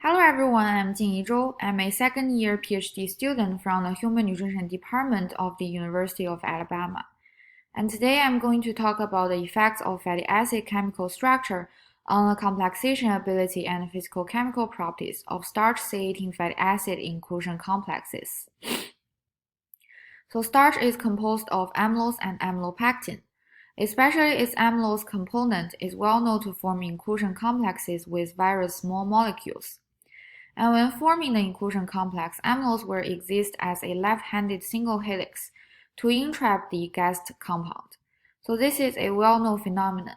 Hello everyone, I'm Jingyi Zhou. I'm a second-year PhD student from the Human Nutrition Department of the University of Alabama. And today I'm going to talk about the effects of fatty acid chemical structure on the complexation ability and physicochemical properties of starch C18 fatty acid inclusion complexes. So starch is composed of amylose and amylopectin. Especially its amylose component is well known to form inclusion complexes with various small molecules. And when forming the inclusion complex, amylose will exist as a left-handed single helix to entrap the guest compound. So this is a well-known phenomenon.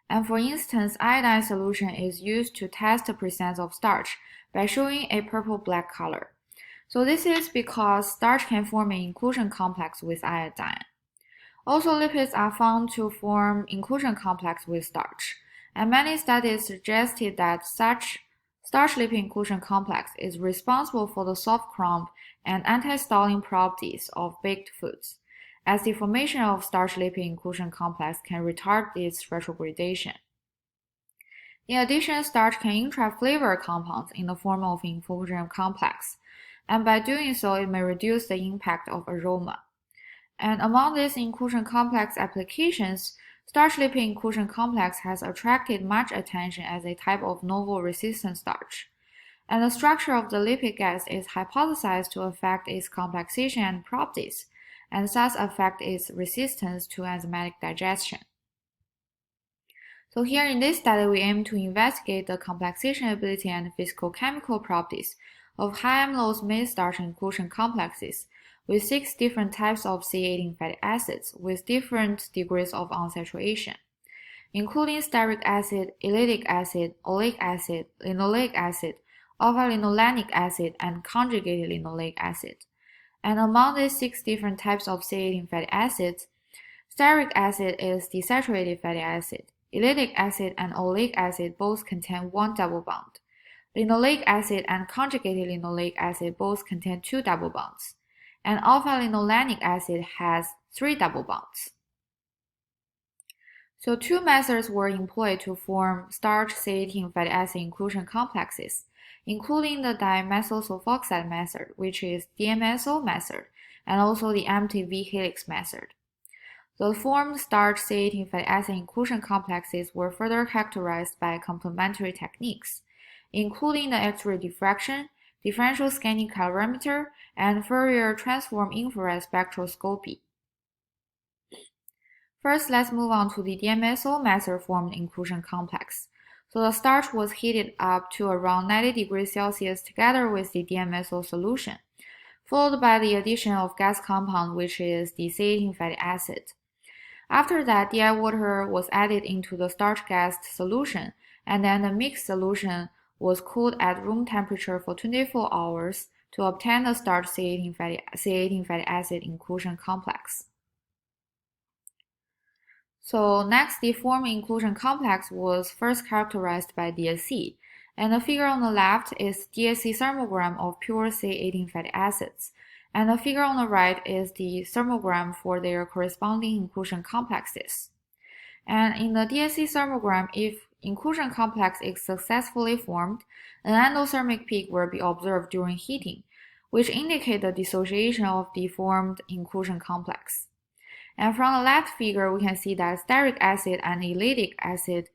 And for instance, iodine solution is used to test the presence of starch by showing a purple-black color. So this is because starch can form an inclusion complex with iodine. Also, lipids are found to form inclusion complex with starch, and many studies suggested that such starch-lipid inclusion complex is responsible for the soft crumb and anti-stalling properties of baked foods, as the formation of starch-lipid inclusion complex can retard its retrogradation. In addition, starch can entrap flavor compounds in the form of inclusion complex, and by doing so, it may reduce the impact of aroma. And among these inclusion complex applications, starch-lipid inclusion complex has attracted much attention as a type of novel resistant starch. And the structure of the lipid gas is hypothesized to affect its complexation and properties, and thus affect its resistance to enzymatic digestion. So here in this study, we aim to investigate the complexation ability and physicochemical properties of high amylose maize starch inclusion complexes with 6 different types of C18 fatty acids with different degrees of unsaturation, including stearic acid, elytic acid, oleic acid, linoleic acid, alpha-linolenic acid, and conjugated linoleic acid. And among these 6 different types of C18 fatty acids, stearic acid is desaturated fatty acid. Elytic acid and oleic acid both contain 1 double bond. Linoleic acid and conjugated linoleic acid both contain 2 double bonds. And alpha-linolenic acid has 3 double bonds. So 2 methods were employed to form starch C18 fatty acid inclusion complexes, including the dimethyl sulfoxide method, which is DMSO method, and also the empty V helix method. The formed starch C18 fatty acid inclusion complexes were further characterized by complementary techniques, including the X-ray diffraction, differential scanning calorimeter, and Fourier transform infrared spectroscopy. First, let's move on to the DMSO method formed inclusion complex. So the starch was heated up to around 90 degrees Celsius together with the DMSO solution, followed by the addition of gas compound, which is the C18 fatty acid. After that, DI water was added into the starch gas solution, and then the mixed solution was cooled at room temperature for 24 hours to obtain the starch C18 fatty acid inclusion complex. So next, the formed inclusion complex was first characterized by DSC, and the figure on the left is DSC thermogram of pure C18 fatty acids, and the figure on the right is the thermogram for their corresponding inclusion complexes. And in the DSC thermogram, if inclusion complex is successfully formed, an endothermic peak will be observed during heating, which indicate the dissociation of the formed inclusion complex. And from the left figure, we can see that stearic acid and elytic acid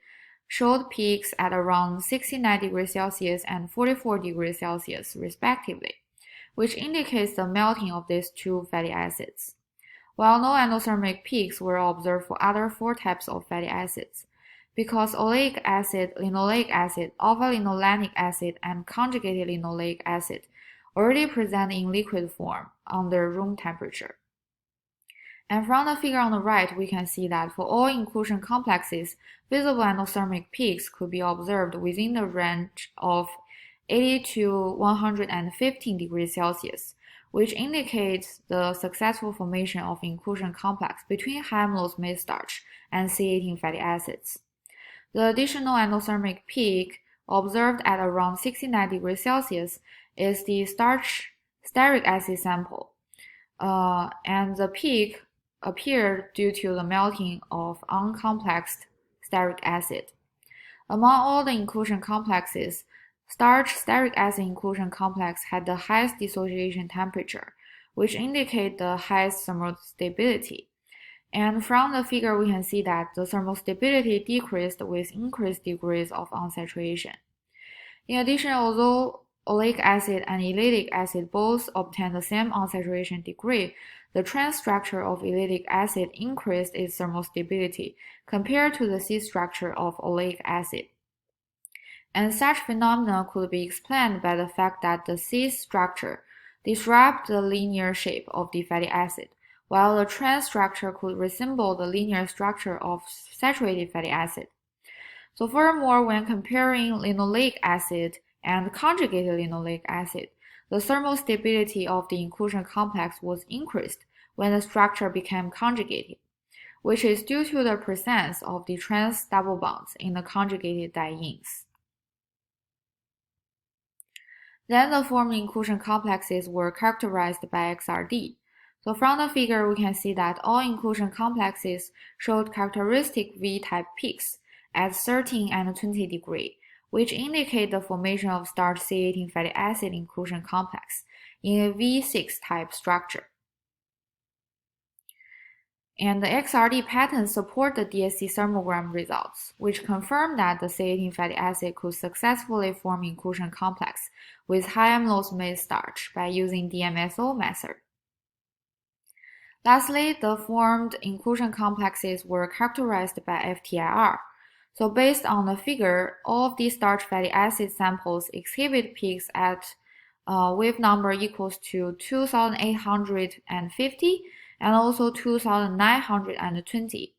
showed peaks at around 69 degrees Celsius and 44 degrees Celsius, respectively, which indicates the melting of these 2 fatty acids, while no endothermic peaks were observed for other 4 types of fatty acids, because oleic acid, linoleic acid, alpha-linolenic acid, and conjugated linoleic acid already present in liquid form under room temperature. And from the figure on the right, we can see that for all inclusion complexes, visible endothermic peaks could be observed within the range of 80 to 115 degrees Celsius, which indicates the successful formation of inclusion complex between high amylose maize starch and C18 fatty acids. The additional endothermic peak observed at around 69 degrees Celsius is the stearic acid sample, and the peak appeared due to the melting of uncomplexed stearic acid. Among all the inclusion complexes, starch stearic acid inclusion complex had the highest dissociation temperature, which indicate the highest thermal stability. And from the figure, we can see that the thermal stability decreased with increased degrees of unsaturation. In addition, although oleic acid and ellatic acid both obtain the same unsaturation degree, the trans structure of ellatic acid increased its thermal stability compared to the cis structure of oleic acid. And such phenomena could be explained by the fact that the cis structure disrupts the linear shape of the fatty acid, while the trans structure could resemble the linear structure of saturated fatty acid. So furthermore, when comparing linoleic acid and conjugated linoleic acid, the thermal stability of the inclusion complex was increased when the structure became conjugated, which is due to the presence of the trans double bonds in the conjugated dienes. Then the formed inclusion complexes were characterized by XRD. So from the figure, we can see that all inclusion complexes showed characteristic V-type peaks at 13 and 20 degree, which indicate the formation of starch C18 fatty acid inclusion complex in a V6 type structure. And the XRD patterns support the DSC thermogram results, which confirm that the C18 fatty acid could successfully form inclusion complex with high amylose maize starch by using DMSO method. Lastly, the formed inclusion complexes were characterized by FTIR. So based on the figure, all of these starch fatty acid samples exhibit peaks at wave number equals to 2850 and also 2920,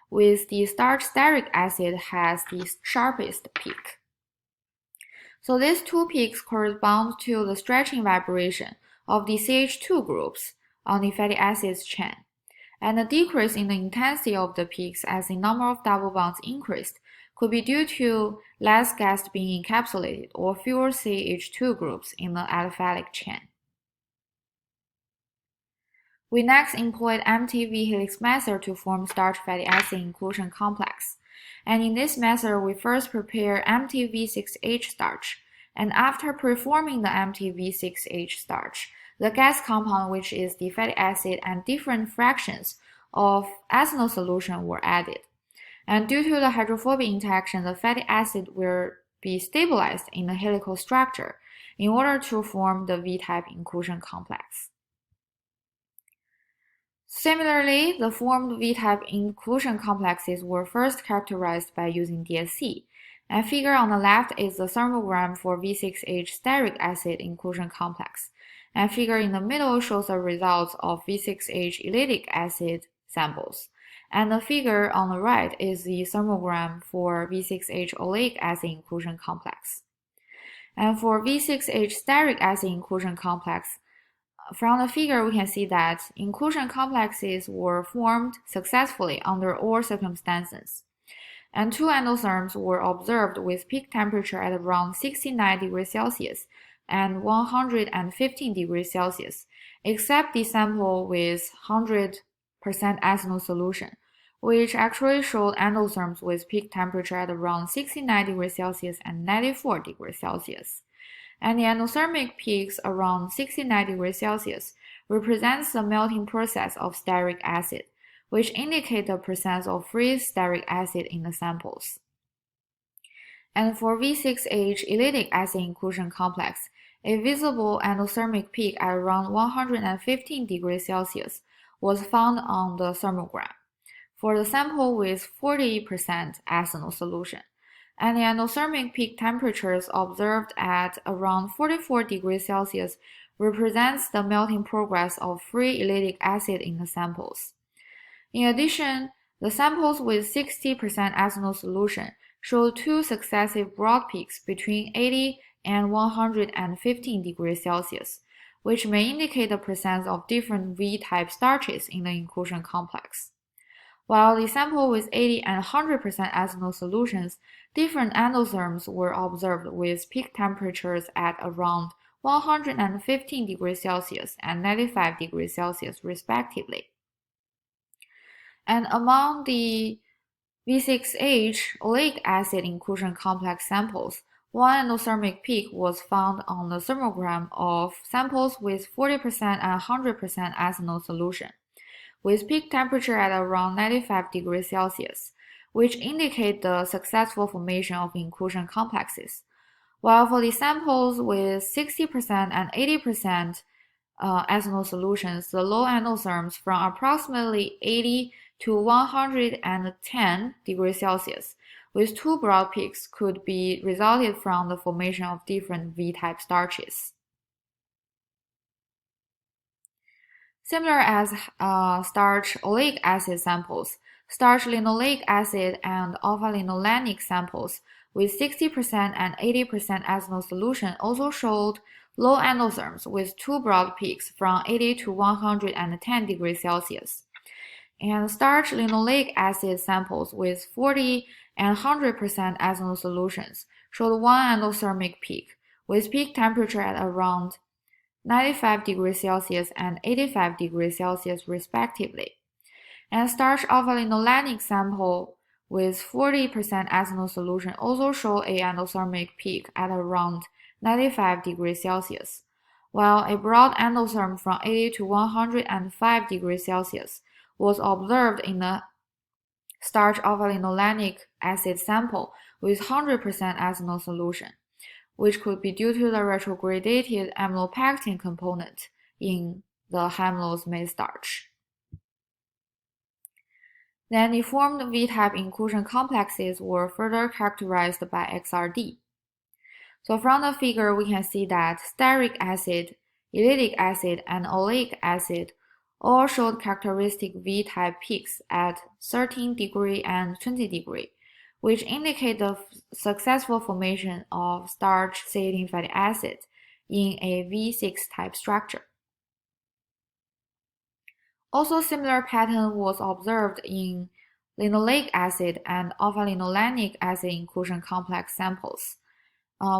with the starch stearic acid has the sharpest peak. So these two peaks correspond to the stretching vibration of the CH2 groups on the fatty acids chain, and the decrease in the intensity of the peaks as the number of double bonds increased could be due to less gas being encapsulated or fewer CH2 groups in the aliphatic chain. We next employed MTV helix method to form starch fatty acid inclusion complex. And in this method, we first prepare MTV6H starch, and after preforming the MTV6H starch, the gas compound, which is the fatty acid, and different fractions of ethanol solution were added. And due to the hydrophobic interaction, the fatty acid will be stabilized in the helical structure in order to form the V-type inclusion complex. Similarly, the formed V-type inclusion complexes were first characterized by using DSC. And figure on the left is the thermogram for V6H stearic acid inclusion complex. And figure in the middle shows the results of V6H ellatic acid samples. And the figure on the right is the thermogram for V6H oleic acid inclusion complex. And for V6H stearic acid inclusion complex, from the figure we can see that inclusion complexes were formed successfully under all circumstances. And two endotherms were observed with peak temperature at around 69 degrees Celsius and 115 degrees Celsius, except the sample with 100% ethanol solution, which actually showed endotherms with peak temperature at around 69 degrees Celsius and 94 degrees Celsius. And the endothermic peaks around 69 degrees Celsius represents the melting process of stearic acid, which indicate the presence of free stearic acid in the samples. And for V6H ellatic acid inclusion complex, a visible endothermic peak at around 115 degrees Celsius was found on the thermogram for the sample with 40% ethanol solution. And the endothermic peak temperatures observed at around 44 degrees Celsius represents the melting progress of free ellatic acid in the samples. In addition, the samples with 60% ethanol solution show two successive broad peaks between 80 and 115 degrees Celsius, which may indicate the presence of different V-type starches in the inclusion complex. While the sample with 80 and 100% ethanol solutions, different endotherms were observed with peak temperatures at around 115 degrees Celsius and 95 degrees Celsius respectively. And among the V6H oleic acid inclusion complex samples, one endothermic peak was found on the thermogram of samples with 40% and 100% ethanol solution, with peak temperature at around 95 degrees Celsius, which indicate the successful formation of inclusion complexes. While for the samples with 60% and 80% ethanol solutions, the low endotherms from approximately 80 to 110 degrees Celsius, with two broad peaks, could be resulted from the formation of different V-type starches. Similar as starch oleic acid samples, starch linoleic acid and alpha-linolenic samples with 60% and 80% ethanol solution also showed low endotherms with two broad peaks from 80 to 110 degrees Celsius. And starch linoleic acid samples with 40 and 100% ethanol solutions showed one endothermic peak, with peak temperature at around 95 degrees Celsius and 85 degrees Celsius respectively. And starch alpha-linolenic sample with 40% ethanol solution also show a endothermic peak at around 95 degrees Celsius, while a broad endotherm from 80 to 105 degrees Celsius was observed in the starch alpha-linolenic acid sample with 100% ethanol solution, which could be due to the retrogradated amylopectin component in the hemulose maize starch. Then the formed V-type inclusion complexes were further characterized by XRD. So from the figure, we can see that stearic acid, elytic acid, and oleic acid all showed characteristic V-type peaks at 13 degree and 20 degree, which indicate the successful formation of starch cysteine fatty acid in a V6 type structure. Also, similar pattern was observed in linoleic acid and alpha-linolenic acid inclusion complex samples,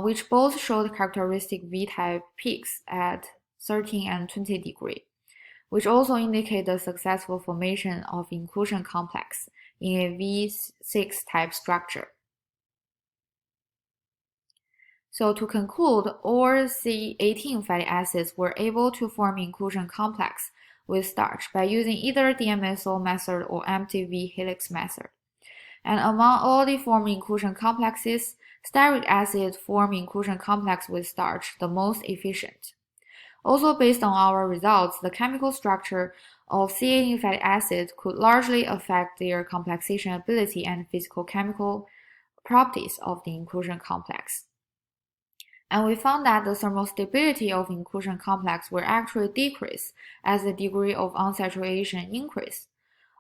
which both showed characteristic V-type peaks at 13 and 20 degree, which also indicate the successful formation of inclusion complex in a V6 type structure. So to conclude, all C18 fatty acids were able to form inclusion complex with starch by using either DMSO method or empty V helix method. And among all the formed inclusion complexes, stearic acid formed inclusion complex with starch the most efficient. Also, based on our results, the chemical structure of C18 fatty acids could largely affect their complexation ability and physicochemical properties of the inclusion complex. And we found that the thermal stability of inclusion complex will actually decrease as the degree of unsaturation increase.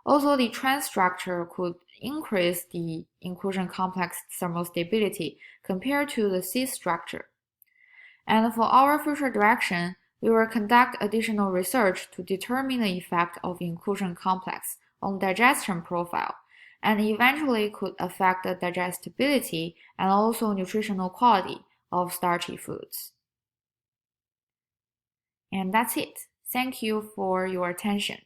Also, the trans structure could increase the inclusion complex thermal stability compared to the cis structure. And for our future direction, we will conduct additional research to determine the effect of inclusion complex on digestion profile, and eventually could affect the digestibility and also nutritional quality of starchy foods. And that's it. Thank you for your attention.